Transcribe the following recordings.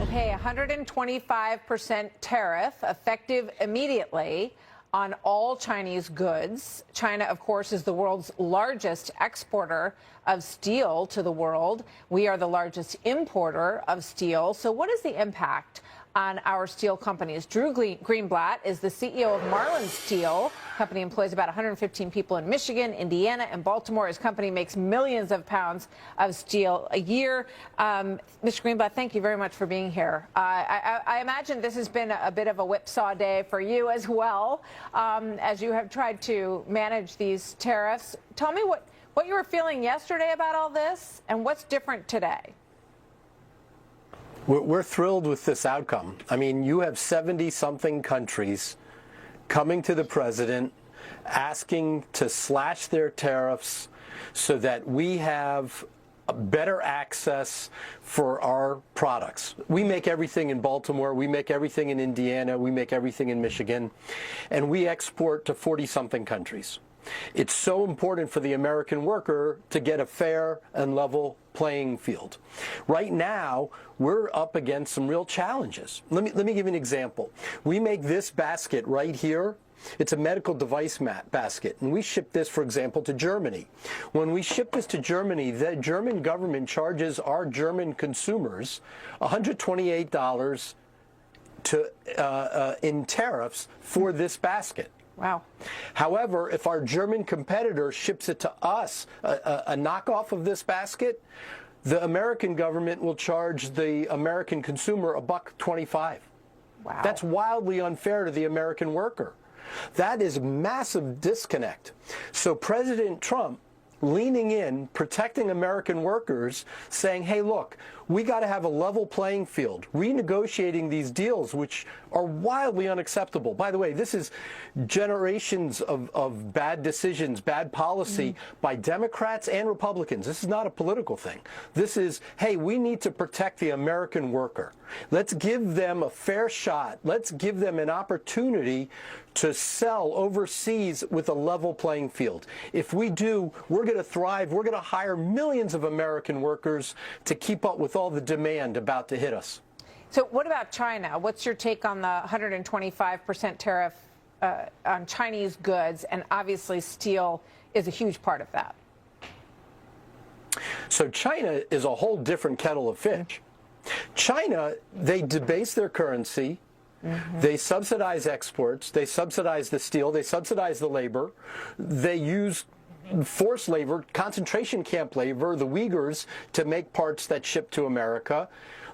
pay 125% tariff effective immediately on all Chinese goods. China, of course, is the world's largest exporter of steel to the world. We are the largest importer of steel. So what is the impact on our steel companies? Drew Greenblatt is the CEO of Marlin Steel. Company employs about 115 people in Michigan, Indiana, and Baltimore. His company makes millions of pounds of steel a year. Mr. Greenblatt, thank you very much for being here. I imagine this has been a bit of a whipsaw day for you as well, as you have tried to manage these tariffs. Tell me what you were feeling yesterday about all this and what's different today. We're thrilled with this outcome. I mean, you have 70-something countries coming to the president asking to slash their tariffs so that we have better access for our products. We make everything in Baltimore, we make everything in Indiana, we make everything in Michigan, and we export to 40-something countries. It's so important for the American worker to get a fair and level playing field. Right now, we're up against some real challenges. Let me give you an example. We make this basket right here. It's a medical device basket, and we ship this, for example, to Germany. When we ship this to Germany, the German government charges our German consumers $128 in tariffs for this basket. Wow. However, if our German competitor ships it to us, a knockoff of this basket, the American government will charge the American consumer $1.25. Wow. That's wildly unfair to the American worker. That is massive disconnect. So President Trump leaning in, protecting American workers, saying, hey, look, we got to have a level playing field, renegotiating these deals, which are wildly unacceptable. By the way, this is generations of bad decisions, bad policy by Democrats and Republicans. This is not a political thing. This is, hey, we need to protect the American worker. Let's give them a fair shot. Let's give them an opportunity to sell overseas with a level playing field. If we do, we're going to thrive. We're going to hire millions of American workers to keep up with all the demand about to hit us. So what about China? What's your take on the 125% tariff on Chinese goods? And obviously steel is a huge part of that. So China is a whole different kettle of fish. China, they debase their currency. They subsidize exports. They subsidize the steel. They subsidize the labor. They use forced labor, concentration camp labor, the Uyghurs, to make parts that ship to America.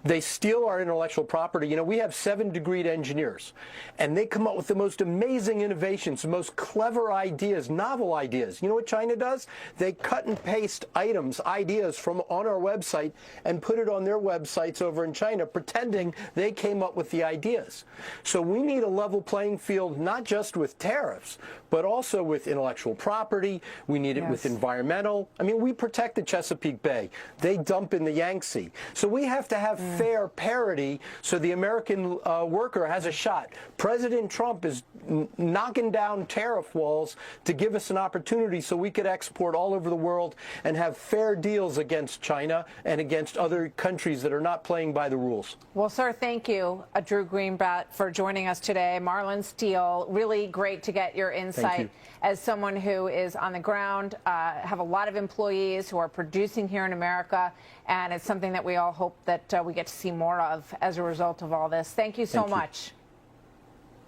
They steal our intellectual property. You know, we have 7-degreed engineers, and they come up with the most amazing innovations, the most clever ideas, novel ideas. You know what China does? They cut and paste items, ideas from on our website and put it on their websites over in China, pretending they came up with the ideas. So we need a level playing field, not just with tariffs, but also with intellectual property. We need it with environmental. I mean, we protect the Chesapeake Bay. They dump in the Yangtze. So we have to have fair parity so the American worker has a shot. President Trump is knocking down tariff walls to give us an opportunity so we could export all over the world and have fair deals against China and against other countries that are not playing by the rules. Well, sir, thank you, Drew Greenblatt, for joining us today. Marlin Steel, really great to get your insight as someone who is on the ground, have a lot of employees who are producing here in America, and it's something that we all hope that we get to see more of as a result of all this. Thank you so much.